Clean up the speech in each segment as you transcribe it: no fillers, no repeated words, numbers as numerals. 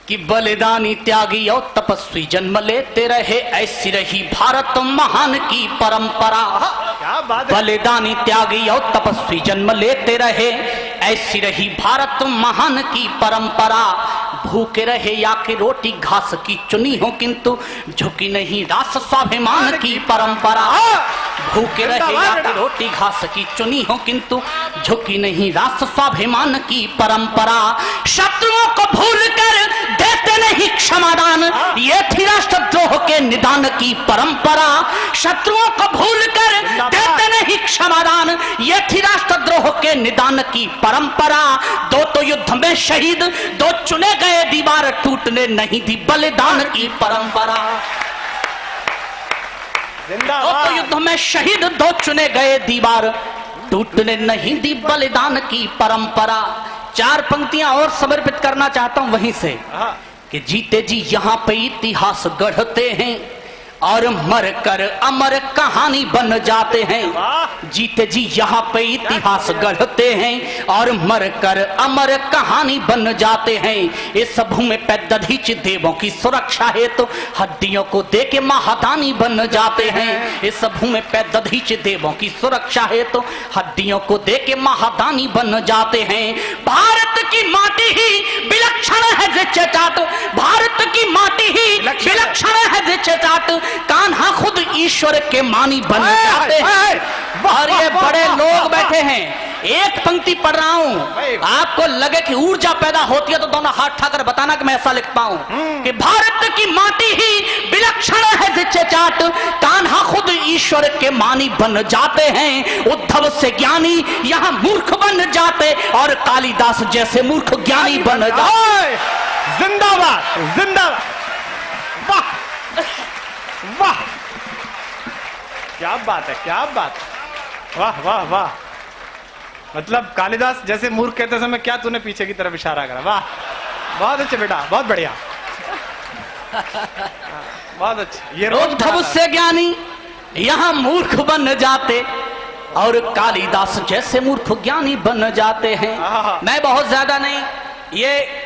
कि बलिदानी त्यागी और तपस्वी जन्म लेते रहे, ऐसी रही भारत महान की परंपरा। क्या बात है। बलिदानी त्यागी और तपस्वी जन्म लेते रहे, ऐसी रही भारत महान की परंपरा। भूखे रहे या कि रोटी घास की चुनी हो, किंतु झुकी नहीं रास स्वाभिमान की परंपरा। भूखे रहे या कि रोटी घास की चुनी हो, किंतु झुकी नहीं रास स्वाभिमान की परंपरा। शत्रुओं को भूल कर देते नहीं क्षमादान, ये थी राष्ट्रद्रोह के निदान की परंपरा। शत्रुओं को भूल कर देते नहीं क्षमादान, ये थी राष्ट्रद्रोह के निदान की परंपरा। दो तो युद्ध में शहीद, दो चुने गए दीवार टूटने नहीं दी बलिदान की परंपरा। दो तो युद्ध में शहीद, दो चुने गए दीवार टूटने नहीं दी बलिदान की परंपरा। चार पंक्तियां और समर्पित करना चाहता हूं वहीं से कि जीते जी यहाँ पे इतिहास गढ़ते हैं और मर कर अमर कहानी बन जाते हैं। जीते जी यहाँ पे इतिहास गढ़ते हैं और मर कर अमर कहानी बन जाते हैं। इस भूमि पे दधीच देवों की सुरक्षा है तो हड्डियों को दे के महादानी बन जाते हैं। इस भूमि पे दधीच देवों की सुरक्षा है तो हड्डियों को दे के महादानी बन जाते हैं। भारत की माटी ही विलक्षण है रिचेचाट, भारत की माटी ही विलक्षण है रिचेचाट। कान्हा खुद ईश्वर के मानी बन जाते हैं। और ये बड़े लोग बैठे हैं, एक पंक्ति पढ़ रहा हूं, आपको लगे कि ऊर्जा पैदा होती है तो दोनों हाथ उठाकर बताना कि मैं ऐसा लिख पाऊं कि भारत की माटी ही विलक्षण है रिचेचाट। कान्हा खुद ईश्वर के मानी बन जाते हैं। उद्धव से ज्ञानी यहां मूर्ख बन जाते और कालिदास जैसे मूर्ख ज्ञानी बन जाते। जिंदाबाद जिंदाबाद, वाह वाह, क्या बात है, क्या बात, वाह वाह वाह। मतलब कालिदास जैसे मूर्ख कहते समय क्या तूने पीछे की तरफ इशारा करा, वाह, बहुत अच्छे बेटा, बहुत बढ़िया, बहुत अच्छे। ये उद्धव से ज्ञानी यहां मूर्ख बन जाते और कालिदास जैसे मूर्ख ज्ञानी बन जाते हैं। मैं बहुत ज्यादा नहीं, ये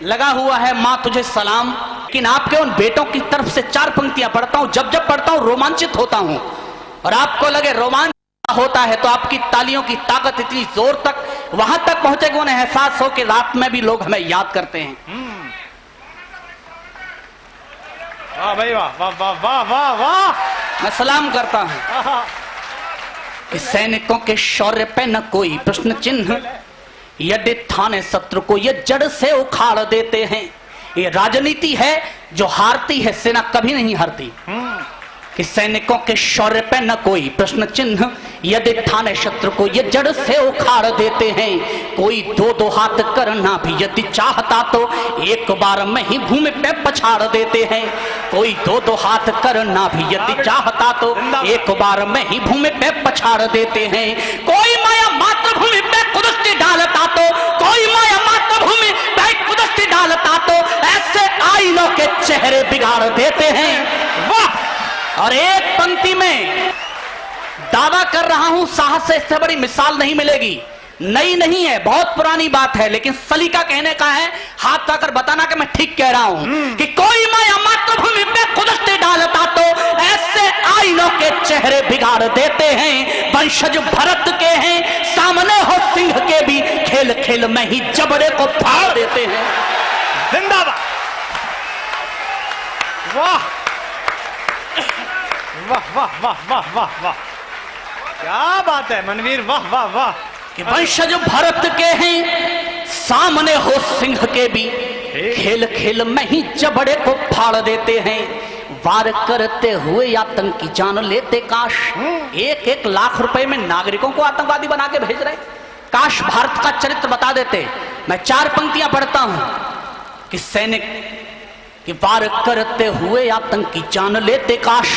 लगा हुआ है मां तुझे सलाम, लेकिन आपके उन बेटों की तरफ से चार पंक्तियां पढ़ता हूं। जब जब पढ़ता हूं रोमांचित होता हूं और आपको लगे रोमांच होता है तो आपकी तालियों की ताकत इतनी जोर तक वहां तक पहुंचे कि उन्हें एहसास हो कि रात में भी लोग हमें याद करते हैं। वाह भाई वाह वाह वाह वाह वाह वाह। मैं सलाम करता हूं कि सैनिकों के शौर्य पे न कोई प्रश्न चिन्ह, यदि थाने शत्रु को ये जड़ से उखाड़ देते हैं। ये राजनीति है जो हारती है, सेना कभी नहीं हारती। कि सैनिकों के शौर्य पे न कोई प्रश्न चिन्ह, यदि थाने शत्रु को ये जड़ से उखाड़ देते हैं। कोई दो दो हाथ करना भी यदि चाहता तो एक बार में ही भूमि पे पछाड़ देते हैं। कोई दो दो हाथ करना भी यदि चाहता तो एक बार में ही भूमि पे पछाड़ देते हैं। कोई माया मातृभूमि पे कुदस्ती डालता तो, कोई माया मातृभूमि पे कुदस्ती डालता तो ऐसे आईनों के चेहरे बिगाड़ देते हैं। वाह। और एक पंक्ति में दावा कर रहा हूं, साहस से इससे बड़ी मिसाल नहीं मिलेगी। नई नहीं है, बहुत पुरानी बात है, लेकिन सलीका कहने का है, हाथ उठाकर बताना कि मैं ठीक कह रहा हूं कि कोई माया मातृभूमि पे कुदस्ती डालता तो ऐसे आईनों के चेहरे बिगाड़ देते हैं। वंशज भरत के हैं, सामने हो सिंह के भी, खेल खेल में ही जबड़े को फाड़ देते हैं। जिंदाबाद, वाह वाह वाह वाह वाह वाह वाह, क्या बात है मनवीर, वाह वाह वाह। कि वंशज भरत के हैं, सामने हो सिंह के भी, खेल खेल में ही जबड़े को फाड़ देते हैं। वार करते हुए आतंकी जान लेते काश, एक एक लाख रुपए में नागरिकों को आतंकवादी बना के भेज रहे। काश भारत का चरित्र बता देते। मैं चार पंक्तियां पढ़ता हूं कि सैनिक कि वार करते हुए आतंकी जान लेते काश,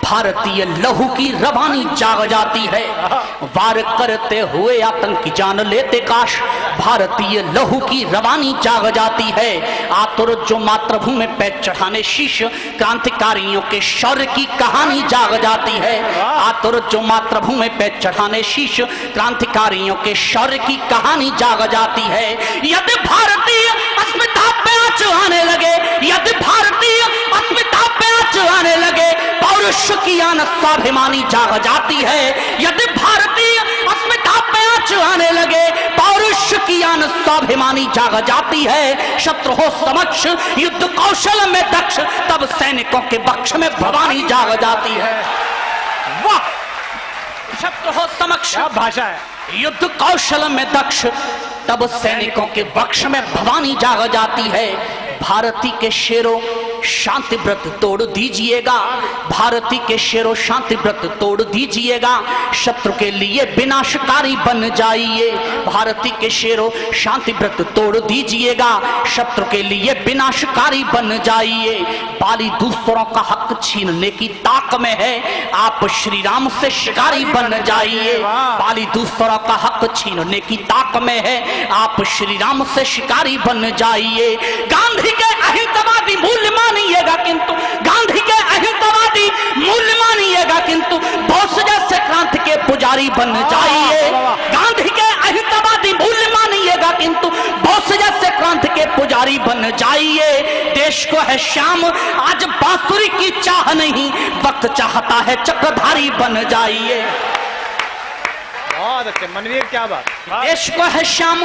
भारतीय लहू की रवानी जाग जाती है। वार करते हुए आतंकी जान लेते काश, भारतीय लहू की रवानी जाग जाती है। आतुर जो मातृभूमि पे चढ़ाने शीश, क्रांतिकारियों के शौर्य की कहानी जाग जाती है। आतुर जो मातृभूमि पे चढ़ाने शीश, क्रांतिकारियों के शौर्य की कहानी जाग जाती है। यदि भारतीय अस्मिता पे आँच पौरुष की आन स्वाभिमानी जाग जाती है। यदि भारतीय अस्मिता पे आँच आने लगे, पौरुष की आन स्वाभिमानी जाग जाती है। शत्रु हो समक्ष युद्ध कौशल में दक्ष, तब सैनिकों के वक्ष में भवानी जाग जाती है। वाह, शत्रु हो समक्ष क्या भाषा है। युद्ध कौशल में दक्ष, तब सैनिकों के वक्ष में भवानी जाग जाती है। भारती के शेरों शांति व्रत तोड़ दीजिएगा, भारती के शेरों शांति व्रत तोड़ दीजिएगा, शत्रु के लिए विनाशकारी बन जाइए। भारती के शेरों शांति व्रत तोड़ दीजिएगा, शत्रु के लिए विनाशकारी बन जाइए। बाली दूसरों का हक छीनने की ताक में है, आप श्री राम से शिकारी बन जाइए। बाली दूसरों का हक छीनने की ताक में है, आप श्री राम से शिकारी बन जाइए। गांधी के अहिंसवादी मूल्य मानिएगा, किंतु गांधी के अहिंसवादी मूल्य मानिएगा, किंतु बोस जैसे क्रांति के पुजारी बन जाइए। गांधी के अहिंसवादी मूल्य मानिएगा, किंतु बोस जैसे क्रांति के पुजारी बन जाइए। देश को है श्याम आज बांसुरी की चाह नहीं, वक्त चाहता है चक्रधारी बन जाइए। बहुत अच्छे मनवीर, क्या बात। देश को है श्याम